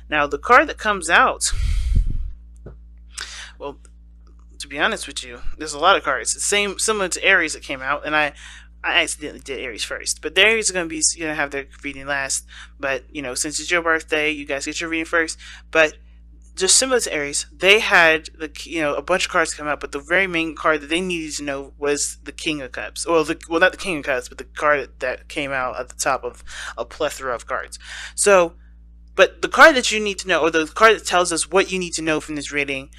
Now, the card that comes out, well, to be honest with you, there's a lot of cards. Similar to Aries that came out, and I accidentally did Aries first. But the Aries are gonna have their reading last. But since it's your birthday, you guys get your reading first. But just similar to Aries, they had a bunch of cards come out, but the very main card that they needed to know was the King of Cups. Well, not the King of Cups, but the card that came out at the top of a plethora of cards. So, but the card that you need to know, or the card that tells us what you need to know from this reading,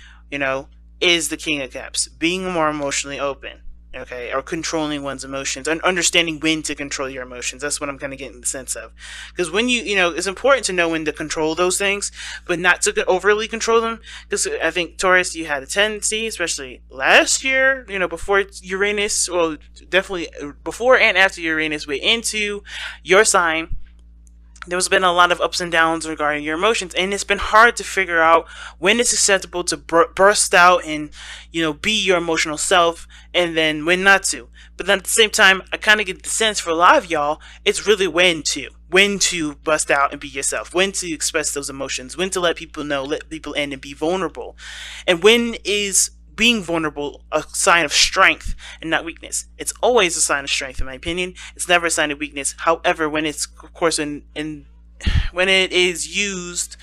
is the King of Cups. Being more emotionally open, okay, or controlling one's emotions, and understanding when to control your emotions. That's what I'm kind of getting the sense of. Because when it's important to know when to control those things, but not to overly control them. Because I think, Taurus, you had a tendency, especially last year, before Uranus, well, definitely before and after Uranus went into your sign, there's been a lot of ups and downs regarding your emotions, and it's been hard to figure out when it's acceptable to burst out and be your emotional self, and then when not to. But then at the same time, I kind of get the sense for a lot of y'all, it's really when to bust out and be yourself, when to express those emotions, when to let people know, let people in, and be vulnerable, and when is being vulnerable a sign of strength and not weakness. It's always a sign of strength, in my opinion. It's never a sign of weakness. However, when it's, of course, when it is used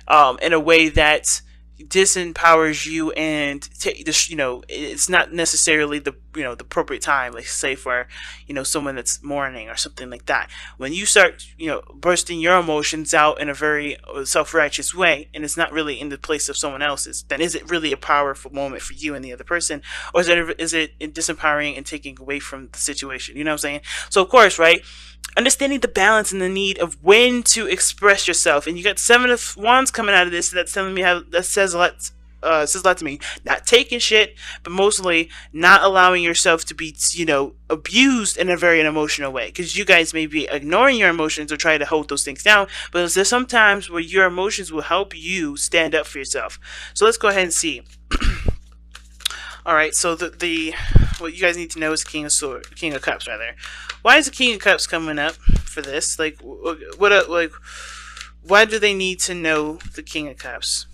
in a way that disempowers you, and it's not necessarily the the appropriate time, like say for someone that's mourning or something like that. When you start bursting your emotions out in a very self-righteous way, and it's not really in the place of someone else's, then is it really a powerful moment for you and the other person, or is it disempowering and taking away from the situation? You know what I'm saying? So of course, right, understanding the balance and the need of when to express yourself. And you got Seven of Wands coming out of this. That's telling me that says a lot. Says a lot to me. Not taking shit, but mostly not allowing yourself to be, abused in a very emotional way. Because you guys may be ignoring your emotions or try to hold those things down, but there's sometimes where your emotions will help you stand up for yourself. So let's go ahead and see. All right. So what you guys need to know is King of Cups, rather. Why is the King of Cups coming up for this? Like, why do they need to know the King of Cups?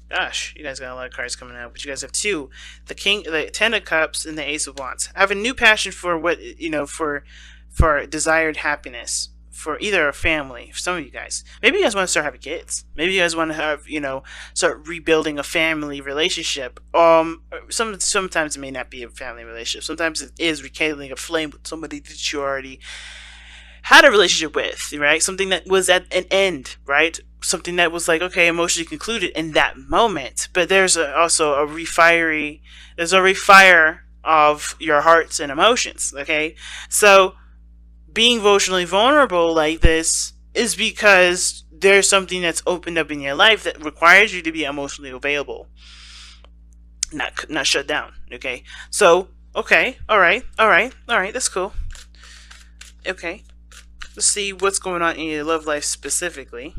Gosh, you guys got a lot of cards coming out, but you guys have two: the Ten of Cups, and the Ace of Wands. I have a new passion for for desired happiness, for either a family. For some of you guys, maybe you guys want to start having kids. Maybe you guys want to have start rebuilding a family relationship. Sometimes it may not be a family relationship. Sometimes it is rekindling a flame with somebody that you already had a relationship with, right? Something that was at an end, right? Something that was like, okay, emotionally concluded in that moment. But there's also a refire of your hearts and emotions, okay? So being emotionally vulnerable like this is because there's something that's opened up in your life that requires you to be emotionally available, not shut down, okay? So, okay, all right, that's cool. Okay, let's see what's going on in your love life specifically.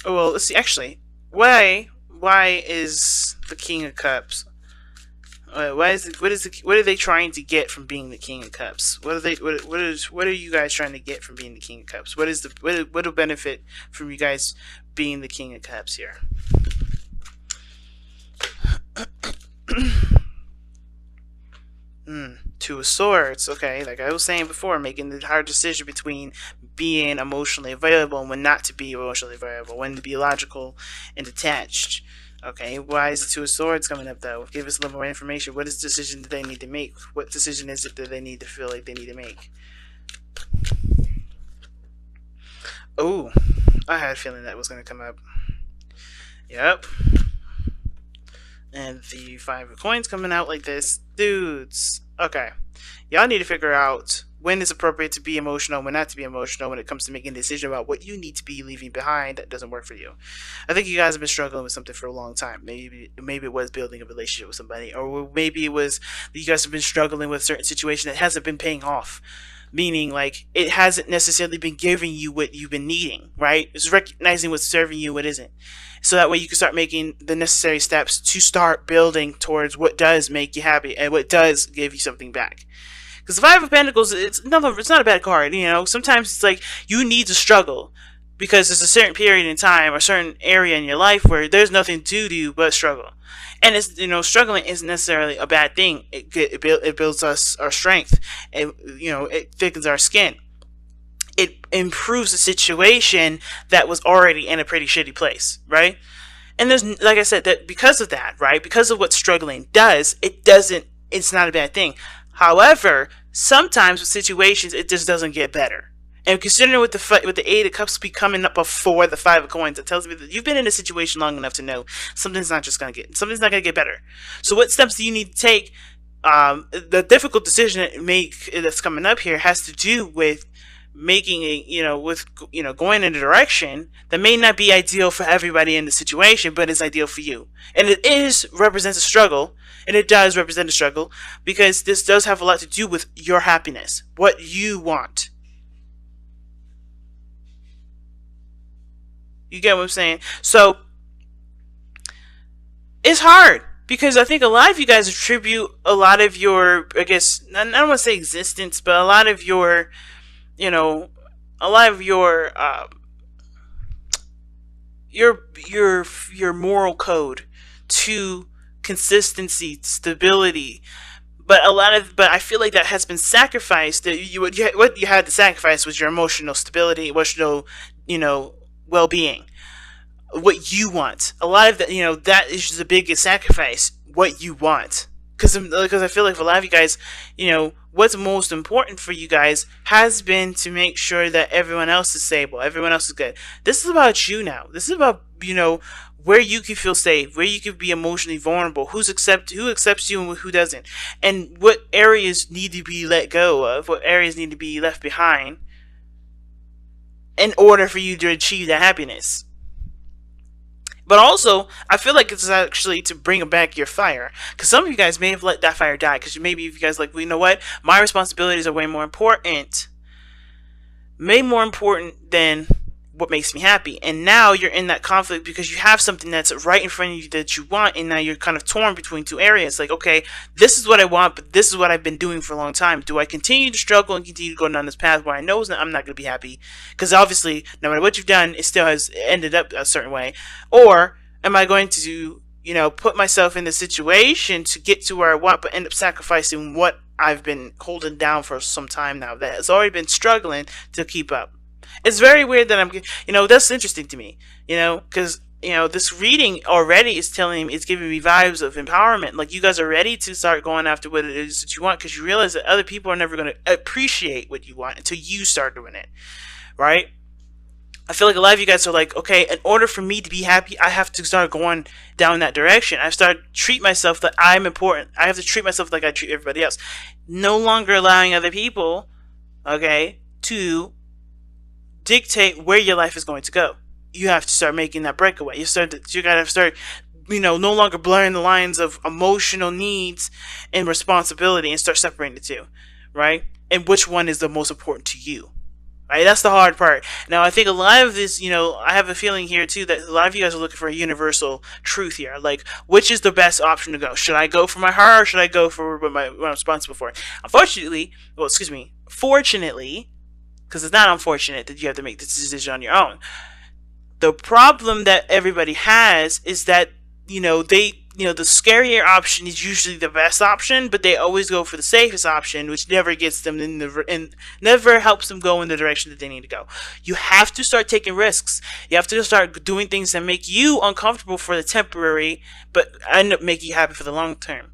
Oh, well, let's see. Actually, why is the King of Cups? What are they trying to get from being the King of Cups? What are you guys trying to get from being the King of Cups? What will benefit from you guys being the King of Cups here? Two of Swords. Okay, like I was saying before, making the hard decision between being emotionally available and when not to be emotionally available, when to be logical and detached. Okay, why is the Two of Swords coming up though? Give us a little more information. What is the decision that they need to make? What decision is it that they need to feel like they need to make? Oh, I had a feeling that was going to come up. Yep. And the Five of Coins coming out like this. Dudes. Okay. Y'all need to figure out when it's appropriate to be emotional, when not to be emotional, when it comes to making a decision about what you need to be leaving behind that doesn't work for you. I think you guys have been struggling with something for a long time. Maybe it was building a relationship with somebody, or maybe it was that you guys have been struggling with a certain situation that hasn't been paying off. Meaning, like, it hasn't necessarily been giving you what you've been needing, right? It's recognizing what's serving you, what isn't. So that way you can start making the necessary steps to start building towards what does make you happy and what does give you something back. Because the Five of Pentacles, it's not a bad card. You know, sometimes it's like you need to struggle because there's a certain period in time or certain area in your life where there's nothing to do but struggle. And it's, you know, struggling isn't necessarily a bad thing. It builds us our strength. And, you know, it thickens our skin. It improves the situation that was already in a pretty shitty place, right? And there's, like I said, that because of that, right? Because of what struggling does, it's not a bad thing. However, sometimes with situations, it just doesn't get better. And considering with the Eight of Cups be coming up before the Five of Coins, it tells me that you've been in a situation long enough to know something's not going to get better. So what steps do you need to take? The difficult decision to make that's coming up here has to do with making going in a direction that may not be ideal for everybody in the situation, but is ideal for you. And it represents a struggle, and it does represent a struggle because this does have a lot to do with your happiness, what you want. You get what I'm saying? So it's hard because I think a lot of you guys attribute a lot of your, I guess, I don't want to say existence, but a lot of your, you know, a lot of your moral code to consistency, stability. But I feel like that has been sacrificed. What you had to sacrifice was your emotional stability, emotional, you know, well-being, what you want. A lot of that, you know, that is the biggest sacrifice, what you want. Because I feel like for a lot of you guys, you know, what's most important for you guys has been to make sure that everyone else is stable, everyone else is good. This is about you now. This is about, you know, where you can feel safe, where you can be emotionally vulnerable, who accepts you and who doesn't, and what areas need to be let go of, what areas need to be left behind in order for you to achieve that happiness. But also, I feel like it's actually to bring back your fire. Because some of you guys may have let that fire die. Because maybe if you guys like, well, you know what? My responsibilities are way more important. Way more important than what makes me happy. And now you're in that conflict because you have something that's right in front of you that you want. And now you're kind of torn between two areas. Like, okay, this is what I want, but this is what I've been doing for a long time. Do I continue to struggle and continue to go down this path where I know I'm not going to be happy? Because obviously, no matter what you've done, it still has ended up a certain way. Or am I going to, you know, put myself in the situation to get to where I want, but end up sacrificing what I've been holding down for some time now that has already been struggling to keep up? It's very weird that I'm, you know, that's interesting to me, you know, because, you know, this reading already is giving me vibes of empowerment. Like, you guys are ready to start going after what it is that you want because you realize that other people are never going to appreciate what you want until you start doing it, right? I feel like a lot of you guys are like, okay, in order for me to be happy, I have to start going down that direction. I start to treat myself that I'm important. I have to treat myself like I treat everybody else. No longer allowing other people, okay, to dictate where your life is going to go. You have to start making that breakaway. You gotta start, you know, no longer blurring the lines of emotional needs and responsibility and start separating the two, right? And which one is the most important to you, right? That's the hard part. Now, I think a lot of this, you know, I have a feeling here too that a lot of you guys are looking for a universal truth here. Like, which is the best option to go? Should I go for my heart or should I go for what I'm responsible for? Fortunately, because it's not unfortunate that you have to make this decision on your own. The problem that everybody has is that, you know, the scarier option is usually the best option, but they always go for the safest option, which never gets them and never helps them go in the direction that they need to go. You have to start taking risks. You have to start doing things that make you uncomfortable for the temporary, but end up making you happy for the long term.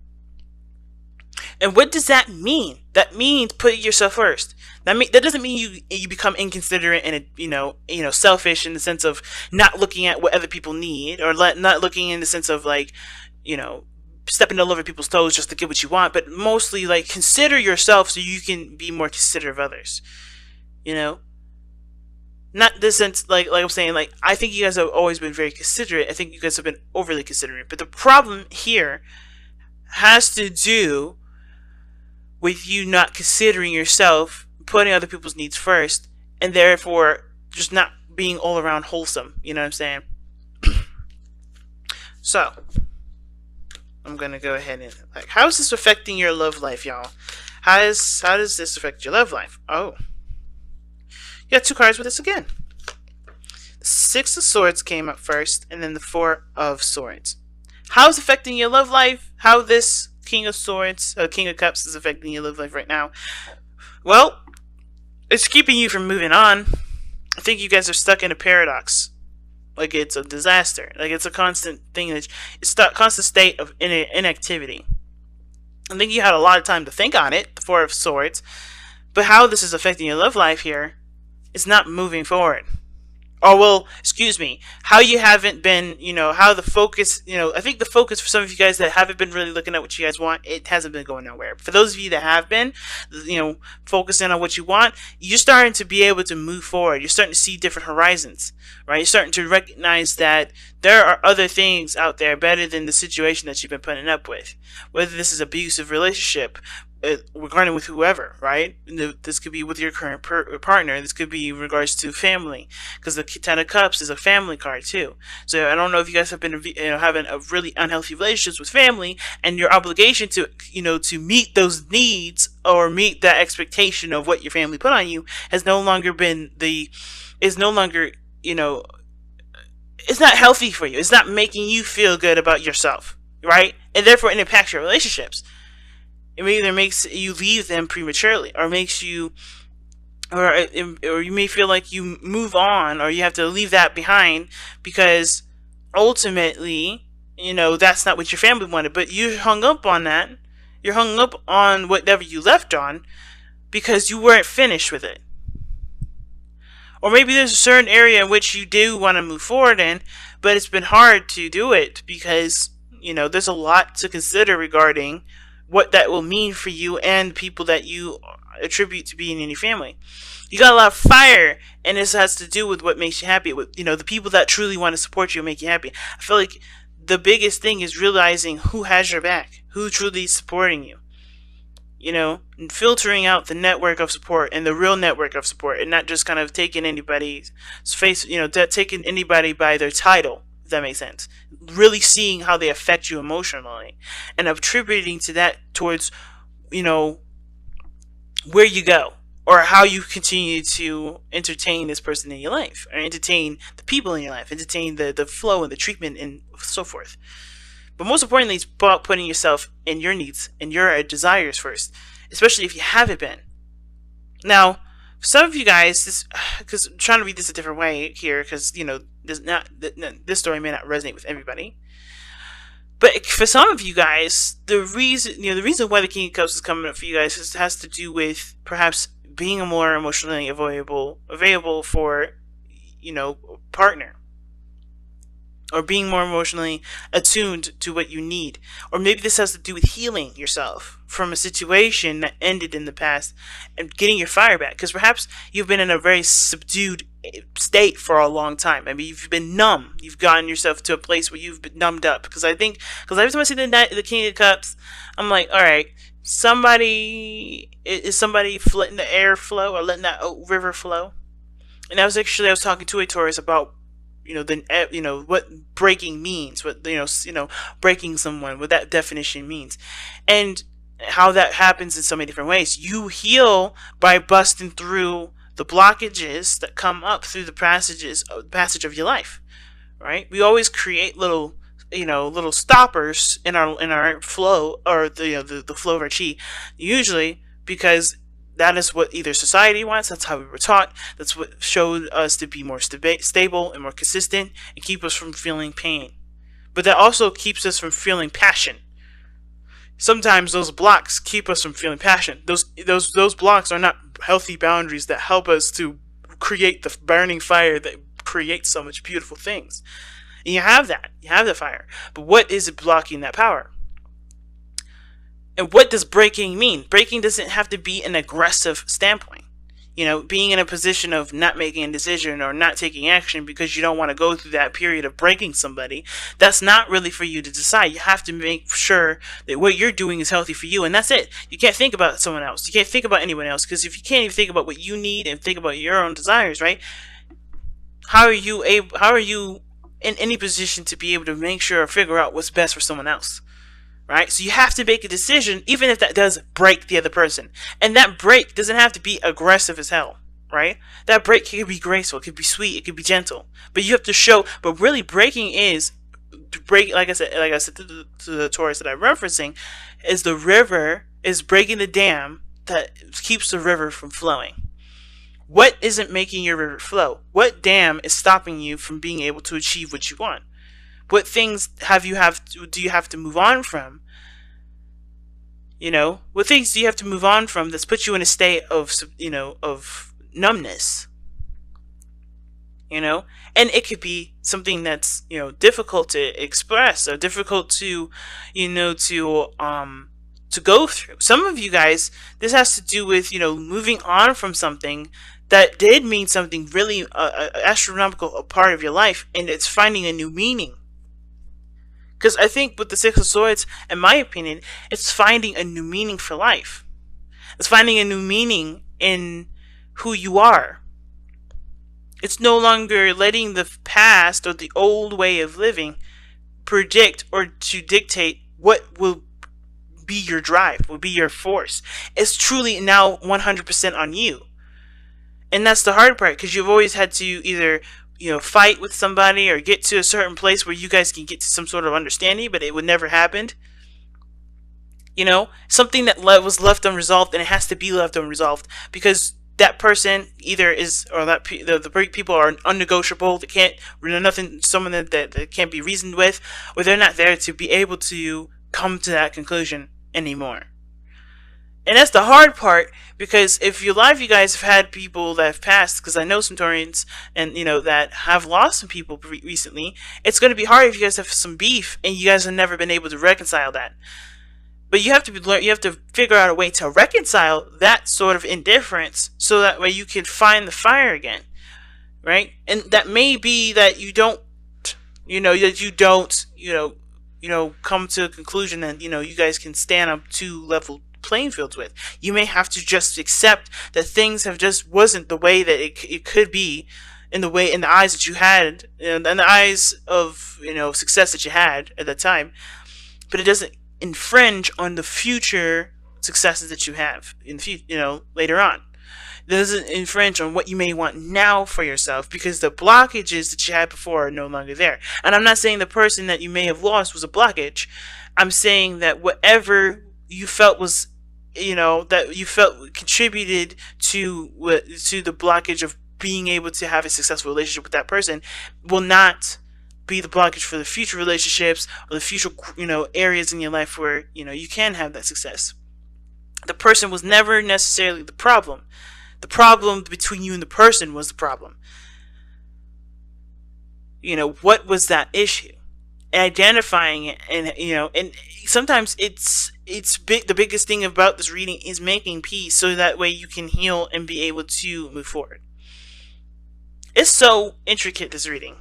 And what does that mean? That means putting yourself first. That doesn't mean you become inconsiderate and selfish in the sense of not looking at what other people need, or not looking in the sense of like, you know, stepping all over people's toes just to get what you want, but mostly like consider yourself so you can be more considerate of others. You know, not this sense like I'm saying, like, I think you guys have always been very considerate. I think you guys have been overly considerate, but the problem here has to do with you not considering yourself, putting other people's needs first, and therefore just not being all around wholesome. You know what I'm saying? So I'm gonna go ahead and, like, how is this affecting your love life, y'all? How does this affect your love life? Oh, you got two cards with this again. The Six of Swords came up first, and then the Four of Swords. How is affecting your love life? How this King of Swords, King of Cups is affecting your love life right now? Well, it's keeping you from moving on. I think you guys are stuck in a paradox. Like it's a disaster. Like it's a constant thing. It's a constant state of inactivity. I think you had a lot of time to think on it, the Four of Swords. But how this is affecting your love life here is not moving forward. Or, well, excuse me, how you haven't been, how the focus, I think the focus for some of you guys that haven't been really looking at what you guys want, it hasn't been going nowhere. For those of you that have been, focusing on what you want, you're starting to be able to move forward. You're starting to see different horizons, right? You're starting to recognize that there are other things out there better than the situation that you've been putting up with. Whether this is abusive relationship, regarding with whoever, right? This could be with your current partner. This could be in regards to family, because the Ten of Cups is a family card too. So I don't know if you guys have been having a really unhealthy relationships with family, and your obligation to to meet those needs or meet that expectation of what your family put on you has no longer been it's not healthy for you. It's not making you feel good about yourself, right? And therefore it impacts your relationships. It either makes you leave them prematurely, or makes you, or you may feel like you move on, or you have to leave that behind because ultimately, that's not what your family wanted. But you hung up on that. You're hung up on whatever you left on because you weren't finished with it. Or maybe there's a certain area in which you do want to move forward in, but it's been hard to do it because, there's a lot to consider regarding what that will mean for you and people that you attribute to being in your family. You got a lot of fire, and this has to do with what makes you happy. With the people that truly want to support you and make you happy. I feel like the biggest thing is realizing who has your back, who truly is supporting you. And filtering out the network of support and the real network of support, and not just kind of taking anybody's face, taking anybody by their title. If that makes sense. Really seeing how they affect you emotionally and attributing to that towards, where you go or how you continue to entertain this person in your life, or entertain the people in your life, entertain the flow and the treatment and so forth. But most importantly, it's about putting yourself and your needs and your desires first, especially if you haven't been. Now, for some of you guys, because I'm trying to read this a different way here, because this story may not resonate with everybody. But for some of you guys, the reason why the King of Cups is coming up for you guys has to do with perhaps being more emotionally available for partner, or being more emotionally attuned to what you need. Or maybe this has to do with healing yourself from a situation that ended in the past and getting your fire back. Because perhaps you've been in a very subdued state for a long time. I mean, you've been numb. You've gotten yourself to a place where you've been numbed up. Because every time I see the King of Cups, I'm like, all right, is somebody letting the air flow, or letting that river flow? And I was talking to a Taurus about what breaking means, what breaking someone, what that definition means, and how that happens in so many different ways. You heal by busting through the blockages that come up through the passage of your life, right? We always create little stoppers in our flow, or the flow of our chi, usually because that is what either society wants. That's how we were taught. That's what showed us to be more stable and more consistent, and keep us from feeling pain. But that also keeps us from feeling passion. Sometimes those blocks keep us from feeling passion. Those blocks are not healthy boundaries that help us to create the burning fire that creates so much beautiful things. And you have that. You have the fire. But what is it blocking that power? And what does breaking mean? Breaking doesn't have to be an aggressive standpoint. Being in a position of not making a decision or not taking action because you don't want to go through that period of breaking somebody, that's not really for you to decide. You have to make sure that what you're doing is healthy for you, and that's it. You can't think about someone else. You can't think about anyone else, because if you can't even think about what you need and think about your own desires, right? How are you in any position to be able to make sure or figure out what's best for someone else? right? So you have to make a decision, even if that does break the other person. And that break doesn't have to be aggressive as hell, right? That break can be graceful, it could be sweet, it could be gentle. But you have to show, but really breaking is, to break, like I said to the Taurus that I'm referencing, is the river, is breaking the dam that keeps the river from flowing. What isn't making your river flow? What dam is stopping you from being able to achieve what you want? What things do you have to move on from? You know, what things do you have to move on from that's put you in a state of, of numbness? You know, and it could be something that's, difficult to express, or difficult to, to go through. Some of you guys, this has to do with, moving on from something that did mean something really astronomical, a part of your life, and it's finding a new meaning. Because I think with the Six of Swords, in my opinion, it's finding a new meaning for life. It's finding a new meaning in who you are. It's no longer letting the past or the old way of living predict or to dictate what will be your drive, will be your force. It's truly now 100% on you. And that's the hard part, because you've always had to either fight with somebody or get to a certain place where you guys can get to some sort of understanding, but it would never happen. Something that was left unresolved, and it has to be left unresolved because that person either is, or that the people are unnegotiable. They can't, nothing, someone that can't be reasoned with, or they're not there to be able to come to that conclusion anymore. And that's the hard part, because if you guys have had people that have passed, because I know some Taurians and that have lost some people recently, it's going to be hard if you guys have some beef and you guys have never been able to reconcile that. But you have to figure out a way to reconcile that sort of indifference, so that way you can find the fire again, right? And that may be that you don't, come to a conclusion that you guys can stand up to level playing fields with. You may have to just accept that things have just wasn't the way that it could be, in the eyes that you had, in the eyes of success that you had at that time. But it doesn't infringe on the future successes that you have in the later on. It doesn't infringe on what you may want now for yourself, because the blockages that you had before are no longer there. And I'm not saying the person that you may have lost was a blockage. I'm saying that whatever you felt was, that you felt contributed to the blockage of being able to have a successful relationship with that person, will not be the blockage for the future relationships or the future, areas in your life where, you can have that success. The person was never necessarily the problem. The problem between you and the person was the problem. What was that issue? Identifying it, and sometimes it's big. The biggest thing about this reading is making peace, so that way you can heal and be able to move forward. It's so intricate, this reading.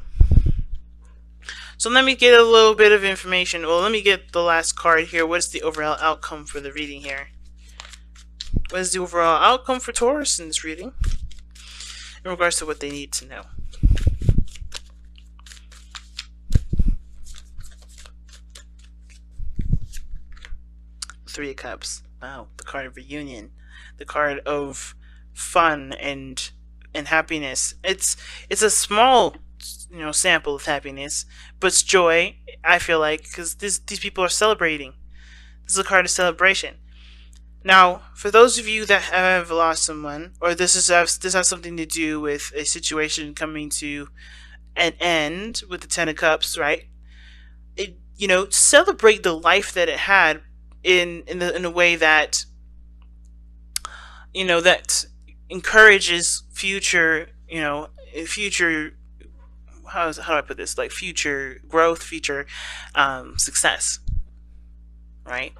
So let me get a little bit of information. Well, let me get the last card here. What is the overall outcome for the reading here? What is the overall outcome for Taurus in this reading, in regards to what they need to know? Three of Cups. Wow, the card of reunion, the card of fun and happiness. It's a small sample of happiness, but it's joy. I feel like, because these people are celebrating. This is a card of celebration. Now, for those of you that have lost someone, or this has something to do with a situation coming to an end with the Ten of Cups, right? Celebrate the life that it had in a way that that encourages future how do I put this, like future growth, future success, right?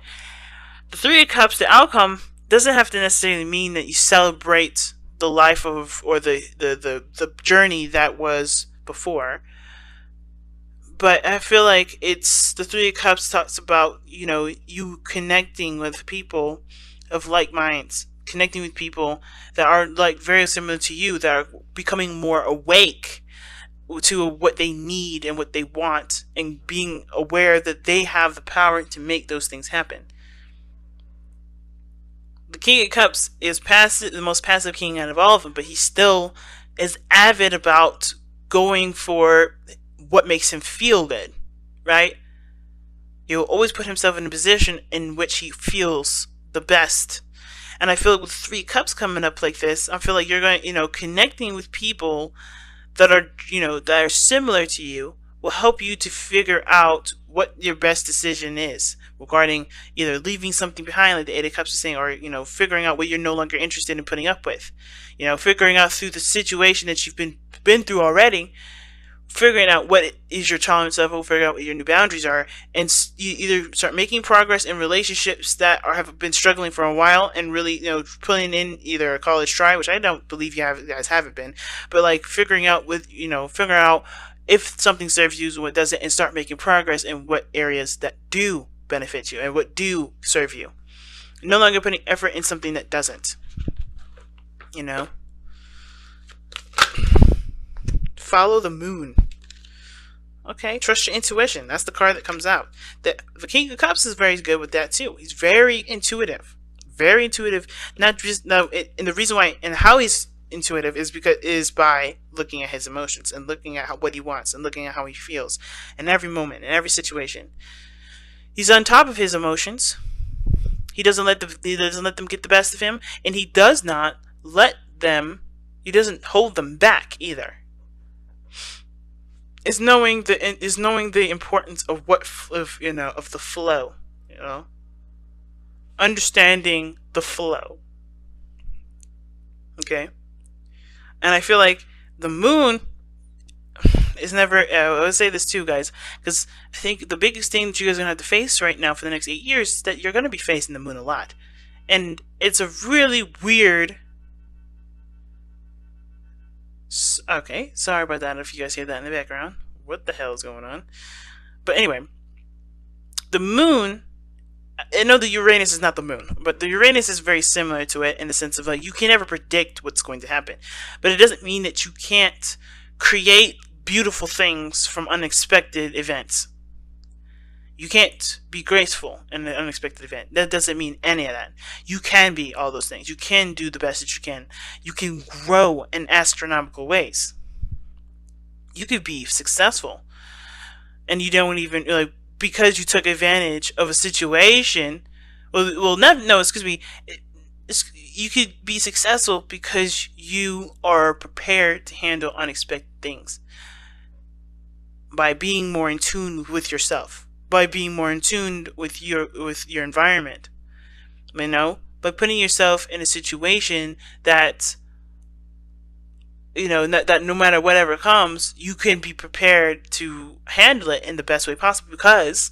The Three of Cups, the outcome doesn't have to necessarily mean that you celebrate the life of, or the journey that was before. But I feel like it's, the Three of Cups talks about, you connecting with people of like minds, connecting with people that are like very similar to you, that are becoming more awake to what they need and what they want, and being aware that they have the power to make those things happen. The King of Cups is passive, the most passive king out of all of them, but he still is avid about going for what makes him feel good, right? He'll always put himself in a position in which he feels the best. And I feel like with 3 cups coming up like this, I feel like you're going, connecting with people that are, that are similar to you will help you to figure out what your best decision is regarding either leaving something behind, like the 8 of Cups is saying, or, figuring out what you're no longer interested in putting up with. Figuring out through the situation that you've been through already, figuring out what is your tolerance level, figuring out what your new boundaries are, and you either start making progress in relationships that have been struggling for a while, and really, putting in either a college try, which I don't believe you guys haven't been, but like figuring out figuring out if something serves you and what doesn't, and start making progress in what areas that do benefit you and what do serve you. No longer putting effort in something that doesn't. Follow the moon. Okay, trust your intuition. That's the card that comes out. The King of Cups is very good with that too. He's very intuitive. Very intuitive. Not just and the reason why and how he's intuitive is by looking at his emotions and looking at what he wants and looking at how he feels in every moment, in every situation. He's on top of his emotions. He doesn't let them get the best of him, and he does not let them. He doesn't hold them back either. Is knowing the importance of of the flow, understanding the flow. Okay, and I feel like the moon is never. I would say this too, guys, because I think the biggest thing that you guys are gonna have to face right now for the next 8 years is that you're gonna be facing the moon a lot, and it's a really weird. Okay, sorry about that if you guys hear that in the background. What the hell is going on? But anyway, the moon, I know the Uranus is not the moon, but the Uranus is very similar to it in the sense of you can never predict what's going to happen. But it doesn't mean that you can't create beautiful things from unexpected events. You can't be graceful in an unexpected event. That doesn't mean any of that. You can be all those things. You can do the best that you can. You can grow in astronomical ways. You could be successful. And you don't even, because you took advantage of a situation. You could be successful because you are prepared to handle unexpected things. By being more in tune with yourself. By being more in tune with your environment, by putting yourself in a situation that that no matter whatever comes, you can be prepared to handle it in the best way possible because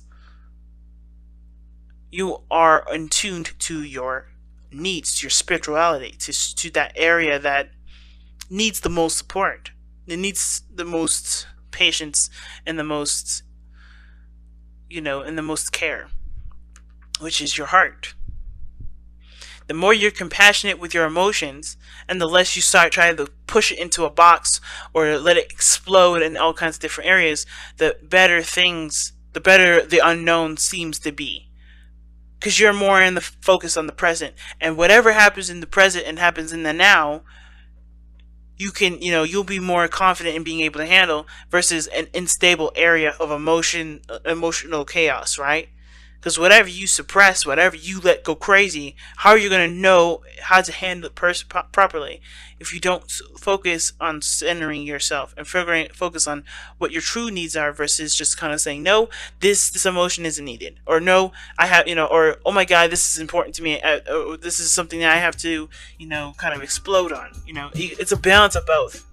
you are in tune to your needs, to your spirituality, to that area that needs the most support. It needs the most patience and the most and the most care, which is your heart. The more you're compassionate with your emotions, and the less you start trying to push it into a box or let it explode in all kinds of different areas, the better the unknown seems to be. Because you're more in the focus on the present, and whatever happens in the present and happens in the now, you can, you'll be more confident in being able to handle versus an unstable area of emotional chaos, right? Because whatever you suppress, whatever you let go crazy, how are you going to know how to handle it properly if you don't focus on centering yourself and focus on what your true needs are versus just kind of saying, no, this emotion isn't needed, or no, I have, or oh my God, this is important to me, or this is something that I have to, kind of explode on. It's a balance of both.